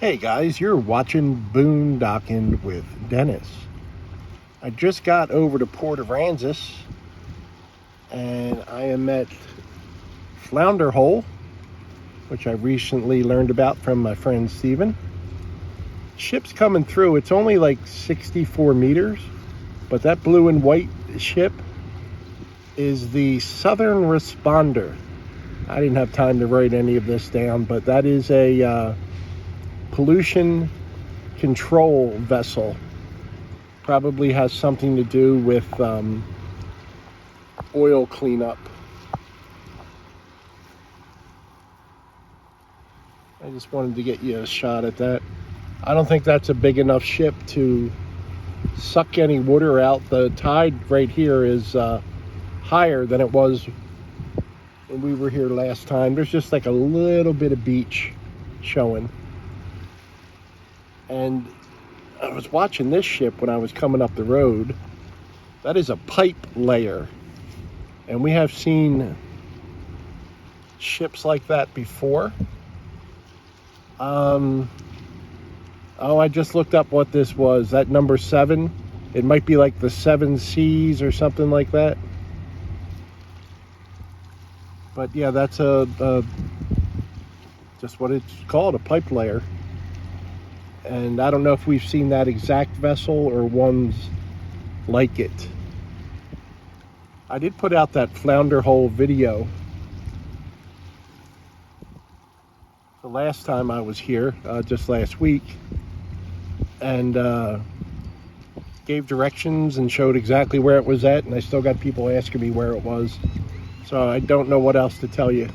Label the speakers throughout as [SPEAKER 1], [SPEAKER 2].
[SPEAKER 1] Hey guys, you're watching Boondocking with Dennis. I just got over to Port Aransas and I am at Flounder Hole, which I recently learned about from my friend Steven. Ship's coming through. It's only like 64 meters, but that blue and white ship is the Southern Responder. I didn't have time to write any of this down, but that is a pollution control vessel. Probably has something to do with oil cleanup. I just wanted to get you a shot at that. I don't think that's a big enough ship to suck any water out. The tide right here is higher than it was when we were here last time. There's just like a little bit of beach showing. And I was watching this ship when I was coming up the road. That is a pipe layer. And we have seen ships like that before. I just looked up what this was. That number 7. It might be like the 7 Seas or something like that. But yeah, that's just what it's called, a pipe layer. And I don't know if we've seen that exact vessel or ones like it. I did put out that Flounder Hole video the last time I was here, just last week, and gave directions and showed exactly where it was at, and I still got people asking me where it was. So I don't know what else to tell you.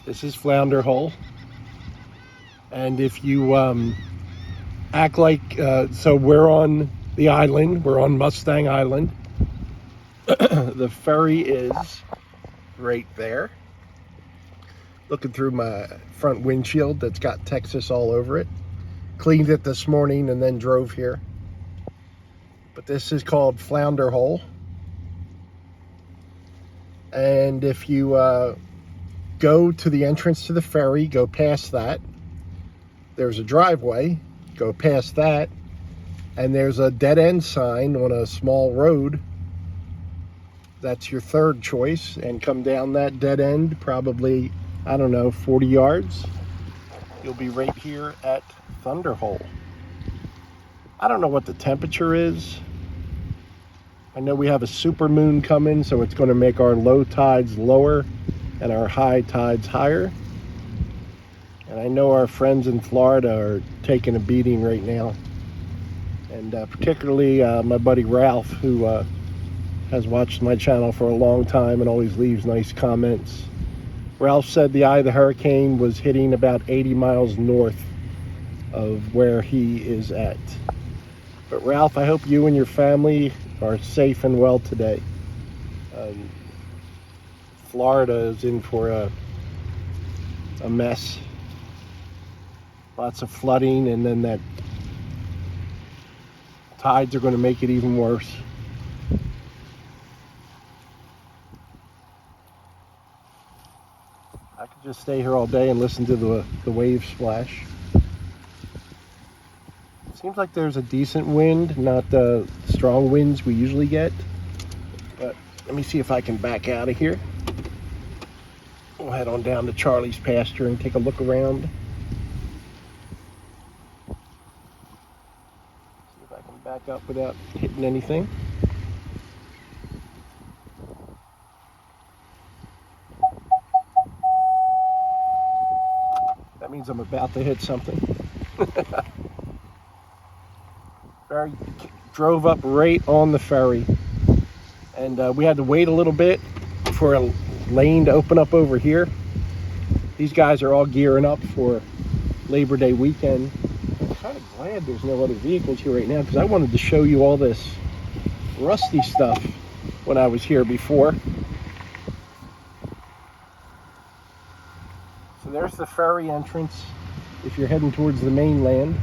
[SPEAKER 1] This is Flounder Hole. And if you act like, so we're on the island, we're on Mustang Island. The ferry is right there. Looking through my front windshield that's got Texas all over it. Cleaned it this morning and then drove here. But this is called Flounder Hole. And if you go to the entrance to the ferry, go past that. There's a driveway, go past that, and there's a dead end sign on a small road. That's your third choice, and come down that dead end, probably, I don't know, 40 yards. You'll be right here at Thunder Hole. I don't know what the temperature is. I know we have a super moon coming, so it's going to make our low tides lower and our high tides higher. And I know our friends in Florida are taking a beating right now. And particularly my buddy Ralph, who has watched my channel for a long time and always leaves nice comments. Ralph said the eye of the hurricane was hitting about 80 miles north of where he is at. But Ralph, I hope you and your family are safe and well today. Florida is in for a mess. Lots of flooding, and then that tides are going to make it even worse. I could just stay here all day and listen to the waves splash. Seems like there's a decent wind, not the strong winds we usually get. But let me see if I can back out of here. We'll head on down to Charlie's pasture and take a look around. Back up without hitting anything. That means I'm about to hit something. Ferry drove up right on the ferry, and we had to wait a little bit for a lane to open up over here. These guys are all gearing up for Labor Day weekend. I'm glad there's no other vehicles here right now, because I wanted to show you all this rusty stuff when I was here before. So there's the ferry entrance if you're heading towards the mainland.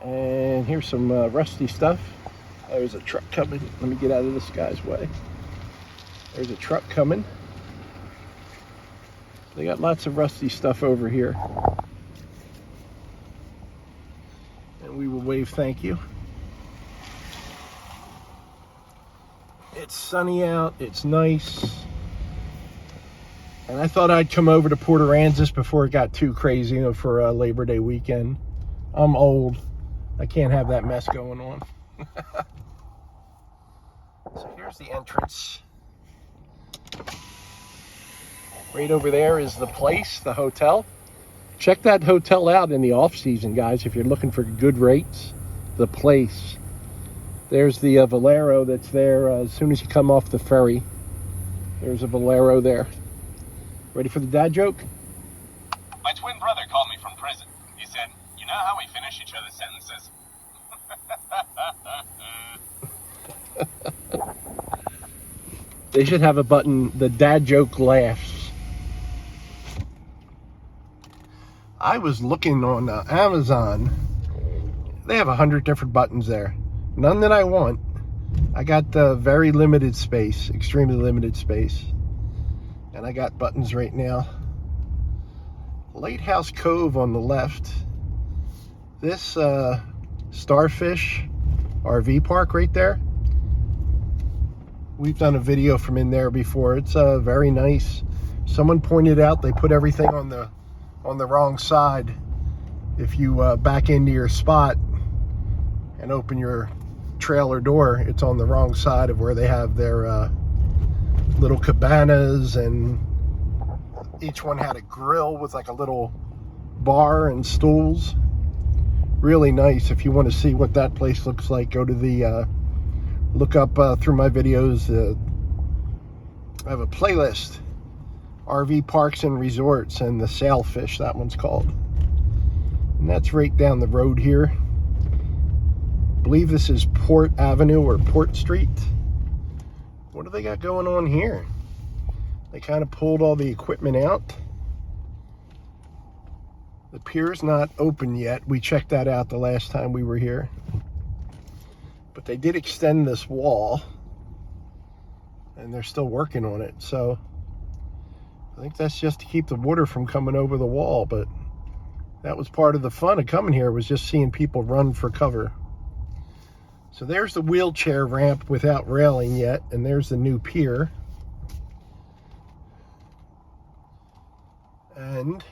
[SPEAKER 1] And here's some rusty stuff. There's a truck coming. Let me get out of this guy's way. There's a truck coming. They got lots of rusty stuff over here. And we will wave thank you. It's sunny out, it's nice. And I thought I'd come over to Port Aransas before it got too crazy, you know, for Labor Day weekend. I'm old. I can't have that mess going on. So here's the entrance. Right over there is the place, the hotel. Check that hotel out in the off season, guys, if you're looking for good rates. The place. There's the Valero that's there as soon as you come off the ferry. There's a Valero there. Ready for the dad joke?
[SPEAKER 2] My twin brother called me from prison. He said, "You know how we finish each other's sentences?"
[SPEAKER 1] They should have a button, the dad joke laughs. I was looking on Amazon. They have 100 different buttons there. None that I want. I got very limited space, extremely limited space. And I got buttons right now. Lighthouse Cove on the left. This Starfish RV park right there. We've done a video from in there before. It's very nice. Someone pointed out they put everything on the wrong side. If you back into your spot and open your trailer door, it's on the wrong side of where they have their little cabanas, and each one had a grill with like a little bar and stools. Really nice. If you want to see what that place looks like, go to the look up through my videos. I have a playlist, RV Parks and Resorts, and the Sailfish, that one's called. And that's right down the road here. I believe this is Port Avenue or Port Street. What do they got going on here? They kind of pulled all the equipment out. The pier's not open yet. We checked that out the last time we were here. But they did extend this wall, and they're still working on it. So I think that's just to keep the water from coming over the wall. But that was part of the fun of coming here, was just seeing people run for cover. So there's the wheelchair ramp without railing yet, and there's the new pier. And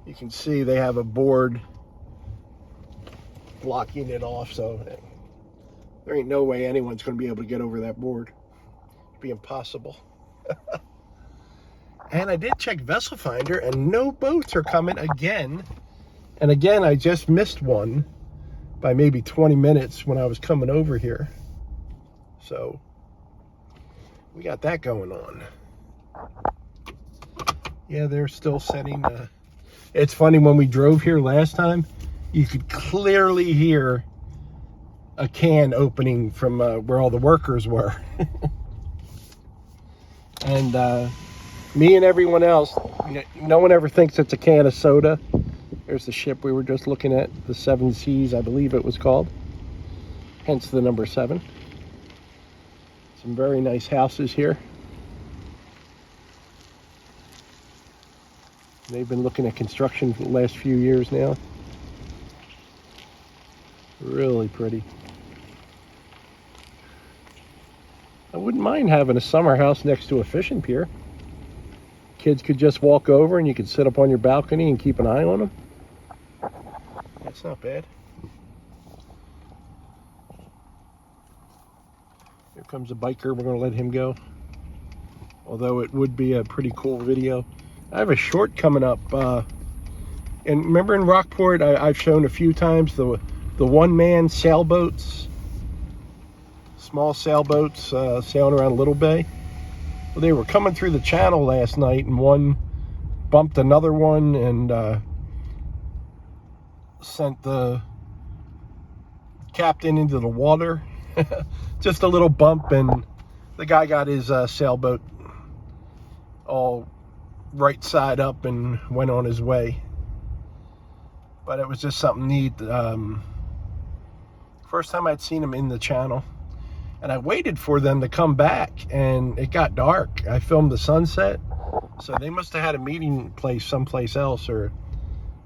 [SPEAKER 1] you can see they have a board blocking it off, so there ain't no way anyone's going to be able to get over that board. It'd be impossible. And I did check Vessel Finder, and no boats are coming again. And again, I just missed one by maybe 20 minutes when I was coming over here. So we got that going on. Yeah, they're still setting. It's funny, when we drove here last time, you could clearly hear a can opening from where all the workers were. And me and everyone else, no one ever thinks it's a can of soda. There's the ship we were just looking at, the Seven Seas, I believe it was called. Hence the number 7. Some very nice houses here. They've been looking at construction for the last few years now. Really pretty. I wouldn't mind having a summer house next to a fishing pier. Kids could just walk over and you could sit up on your balcony and keep an eye on them. That's not bad. Here comes a biker. We're going to let him go. Although it would be a pretty cool video. I have a short coming up. And remember in Rockport, I've shown a few times the one-man sailboats. Small sailboats sailing around Little Bay. Well, they were coming through the channel last night, and one bumped another one and sent the captain into the water. Just a little bump, and the guy got his sailboat all right side up and went on his way. But it was just something neat. First time I'd seen him in the channel. And I waited for them to come back, and it got dark. I filmed the sunset, So they must have had a meeting place someplace else, or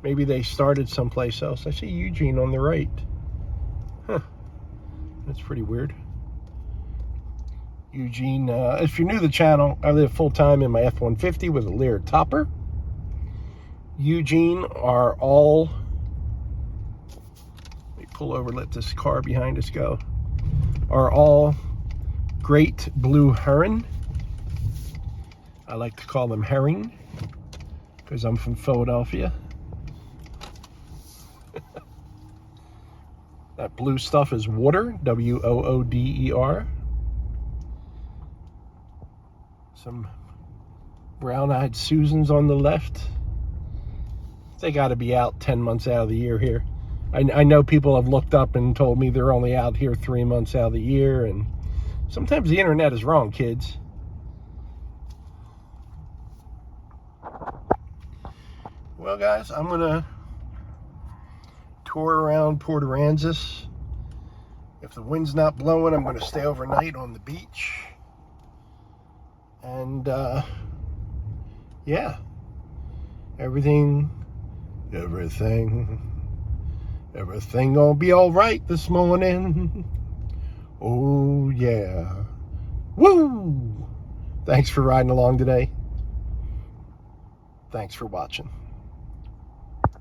[SPEAKER 1] maybe they started someplace else. I see Eugene on the right. Huh. That's pretty weird. Eugene, if you're new to the channel, I live full-time in my F-150 with a Lear topper. Eugene are all... Let me pull over, let this car behind us go. Are all great blue heron. I like to call them herring because I'm from Philadelphia. That blue stuff is water, W-O-O-D-E-R. Some brown-eyed Susans on the left. They got to be out 10 months out of the year here. I know people have looked up and told me they're only out here 3 months out of the year, and sometimes the internet is wrong, kids. Well, guys, I'm going to tour around Port Aransas. If the wind's not blowing, I'm going to stay overnight on the beach. And, yeah. Everything gonna be all right this morning. Oh, yeah. Woo! Thanks for riding along today. Thanks for watching.